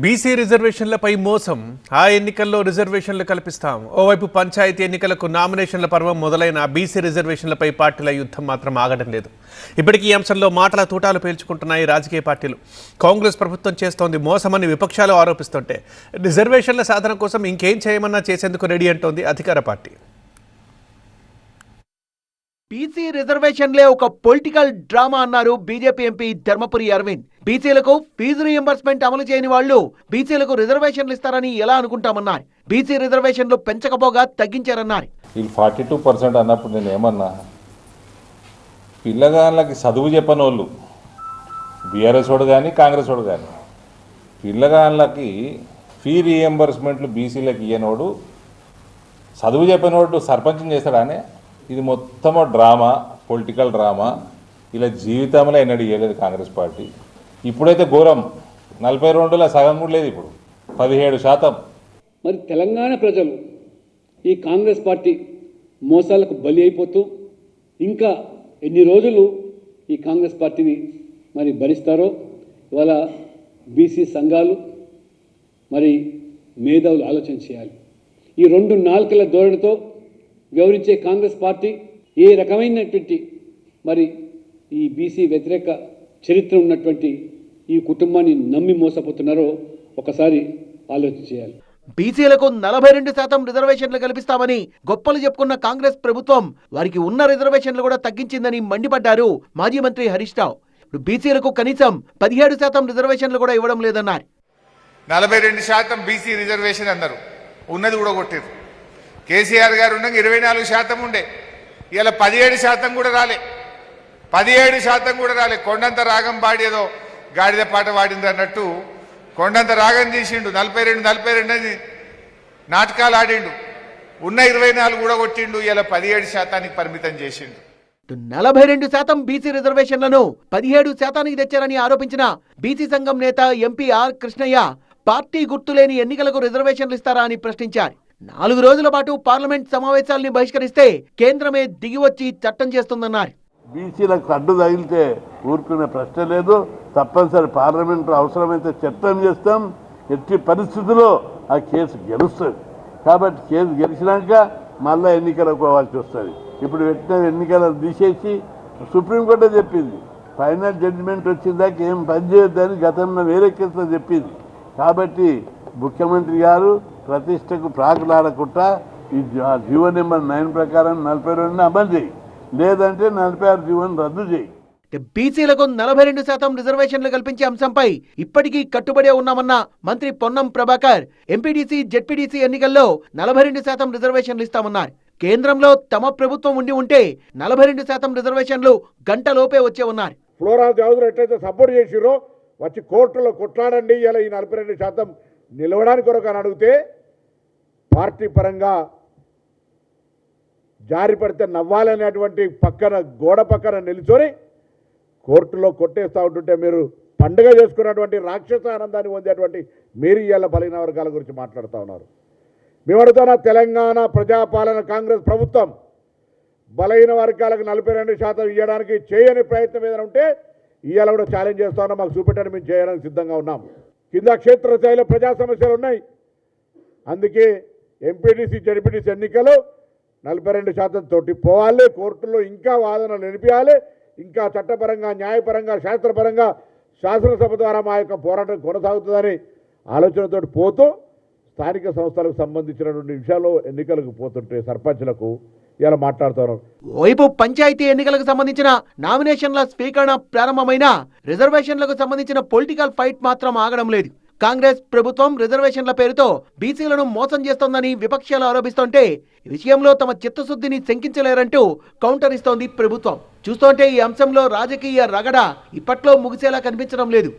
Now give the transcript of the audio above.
BC రిజర్వేషన్లపై మోసం, ఆ ఎన్నికల్లో రిజర్వేషన్లు కల్పిస్తాం. ఓవైపు పంచాయతీ ఎన్నికలకు నామినేషన్ల పర్వం మొదలైన బీసీ రిజర్వేషన్లపై పార్టీల యుద్ధం మాత్రం ఆగడం లేదు. ఇప్పటికీ ఈ అంశంలో మాటల తూటాలు పేల్చుకుంటున్నాయి రాజకీయ పార్టీలు. కాంగ్రెస్ ప్రభుత్వం చేస్తోంది మోసమని విపక్షాలు ఆరోపిస్తుంటే, రిజర్వేషన్ల సాధన కోసం ఇంకేం చేయమన్నా చేసేందుకు రెడీ అంటోంది అధికార పార్టీ. బీసీ రిజర్వేషన్లే ఒక పొలిటికల్ డ్రామా అన్నారు బీజేపీ ఎంపీ ధర్మపురి అరవింద్. బీసీలకు ఫీజు రీఎంబర్స్మెంట్ అమలు చేయని వాళ్లు బీసీలకు రిజర్వేషన్లు ఇస్తారని ఎలా అనుకుంటామన్నారు. బీసీ రిజర్వేషన్లు పెంచకపోగా తగ్గించారన్నారు. ఈ 42% అన్నప్పుడు నేను ఏమన్నా, పిల్లగాళ్ళకి చదువు చెప్పని వాళ్ళు, బీఆర్ఎస్ వాడు కానీ కాంగ్రెస్ వాడు కానీ, పిల్లగాళ్ళకి ఫీ రీఎంబర్స్మెంట్లు బీసీలకు ఇయ్యనోడు, చదువు చెప్పినోడు సర్పంచం చేస్తాడానే. ఇది మొత్తము డ్రామా, పొలిటికల్ డ్రామా. ఇలా జీవితంలో ఎన్నడూ ఇవ్వలేదు కాంగ్రెస్ పార్టీ. ఇప్పుడైతే ఘోరం, 42లో సగం కూడా లేదు, ఇప్పుడు 17%. మరి తెలంగాణ ప్రజలు ఈ కాంగ్రెస్ పార్టీ మోసాలకు బలి అయిపోతూ ఇంకా ఎన్ని రోజులు ఈ కాంగ్రెస్ పార్టీని మరి భరిస్తారో ఇవాళ బీసీ సంఘాలు మరి మేధావులు ఆలోచన చేయాలి. ఈ 2 నాలుకల ధోరణితో వ్యవహరించే కాంగ్రెస్ పార్టీ ఏ రకమైనటువంటి మరి ఈ బీసీ వ్యతిరేక చరిత్ర ఉన్నటువంటి ఈ కుటుంబాన్ని నమ్మి మోసపోతున్నారో ఒకసారి ఆలోచన చేయాలి. బీసీలకు 42% రిజర్వేషన్లు కల్పిస్తామని గొప్పలు చెప్పుకున్న కాంగ్రెస్ ప్రభుత్వం వారికి ఉన్న రిజర్వేషన్లు కూడా తగ్గించిందని మండిపడ్డారు మాజీ మంత్రి హరీష్ రావు. ఇప్పుడు బీసీలకు కనీసం 17% రిజర్వేషన్లు కూడా ఇవ్వడం లేదన్నారు. 42% బీసీ రిజర్వేషన్ అన్నారు, ఉన్నది కూడా కొట్టారు. కేసీఆర్ గారు ఉండగా 24% ఉండే, ఇలా 17% కూడా రాలే. 17% కూడా రాలే. కొండంత రాగం పాడేదో గాడిద పాట పాడింది అన్నట్టు కొండంత రాగం తీసిండు. 42 అని నాటకాలు ఆడిండు. ఉన్న 24 కూడా కొట్టిండు. ఇలా 17%కి పరిమితం చేసిండు. 42% బీసీ రిజర్వేషన్లను 17%కి తెచ్చారని ఆరోపించిన బీసీ సంఘం నేత ఎంపీ ఆర్ కృష్ణయ్య, పార్టీ గుర్తులేని ఎన్నికలకు రిజర్వేషన్లు ఇస్తారా అని ప్రశ్నించారు. 4 రోజుల పాటు పార్లమెంట్ సమావేశాల్ని బహిష్కరిస్తే కేంద్రమే దిగివచ్చి చట్టం చేస్తుందన్నారు. బీసీలకు అడ్డు తగిలితే ఊరుకునే ప్రశ్న లేదు. తప్పనిసరి పార్లమెంట్లో అవసరమైతే చట్టం చేస్తాం. ఎట్టి పరిస్థితుల్లో ఆ కేసు గెలుస్తుంది. కాబట్టి కేసు గెలిచినాక మళ్ళీ ఎన్నికలకు పోవాల్సి వస్తుంది. ఇప్పుడు పెట్టిన ఎన్నికలను తీసేసి సుప్రీంకోర్టే చెప్పింది, ఫైనల్ జడ్జిమెంట్ వచ్చిందాక ఏం పనిచేయొద్దని గతంలో వేరే కేసులో చెప్పింది. కాబట్టి ముఖ్యమంత్రి గారు ప్రతిష్టకు ప్రాకులాడకుండా ఈ జీవో నెంబర్ 9 ప్రకారం 42 అమలు చేయి, లేదంటే 46 జీవోను రద్దు చేయి. బీసీలకు 42% రిజర్వేషన్లు కల్పించే అంశంపై ఇప్పటికీ కట్టుబడే ఉన్నామన్న మంత్రి పొన్నం ప్రభాకర్, ఎంపీడీసీ జెడ్పీడీసీ ఎన్నికల్లో 42% రిజర్వేషన్లు ఇస్తామన్నారు. కేంద్రంలో తమ ప్రభుత్వం ఉంటే 42% రిజర్వేషన్లు గంటలోపే వచ్చే ఉన్నారు. ఫ్లోరా చౌదరి ఎట్లయితే సపోర్ట్ చేసిరో వచ్చి కోర్టులో కొట్లాడండి, ఇలా ఈ 42% నిలవడానికి కొరకు అని అడిగితే పార్టీ పరంగా జారి పడితే నవ్వాలనేటువంటి పక్కన గోడ పక్కన నిలుచొని కోర్టులో కొట్టేస్తూ ఉంటుంటే మీరు పండుగ చేసుకున్నటువంటి రాక్షస ఆనందాన్ని పొందేటువంటి మీరు ఇవాళ బలహీన వర్గాల గురించి మాట్లాడుతూ ఉన్నారు. మేము అడుగుతున్న తెలంగాణ ప్రజాపాలన కాంగ్రెస్ ప్రభుత్వం బలహీన వర్గాలకు 42% ఇవ్వడానికి చేయని ప్రయత్నం ఏదైనా ఉంటే ఇవాళ కూడా ఛాలెంజ్ చేస్తా ఉన్నాం. మాకు చూపెట్టని మేము చేయడానికి సిద్ధంగా ఉన్నాం. కింద క్షేత్రస్థాయిలో ప్రజా సమస్యలు ఉన్నాయి. అందుకే ఎంపీడీసీ జెడ్పీడీసీ ఎన్నికలు 42% తోటి పోవాలి. కోర్టులో ఇంకా వాదనలు నిలిపియాలి. ఇంకా చట్టపరంగా, న్యాయపరంగా, శాస్త్రపరంగా శాసనసభ ద్వారా మా యొక్క పోరాటం కొనసాగుతుందని ఆలోచనతో పోతూ స్థానిక సంస్థలకు సంబంధించినటువంటి విషయాల్లో ఎన్నికలకు పోతుంటే సర్పంచ్లకు ఇలా మాట్లాడుతున్నారు. వైపు పంచాయతీ ఎన్నికలకు సంబంధించిన నామినేషన్ల స్వీకరణ ప్రారంభమైన రిజర్వేషన్లకు సంబంధించిన పొలిటికల్ ఫైట్ మాత్రం ఆగడం లేదు. కాంగ్రెస్ ప్రభుత్వం రిజర్వేషన్ల పేరుతో బీసీలను మోసం చేస్తోందని విపక్షాలు ఆరోపిస్తుంటే ఈ విషయంలో తమ చిత్తశుద్ధిని శంకించలేరంటూ కౌంటర్ ఇస్తోంది ప్రభుత్వం. చూస్తుంటే ఈ అంశంలో రాజకీయ రగడ ఇప్పట్లో ముగిసేలా కనిపించడం లేదు.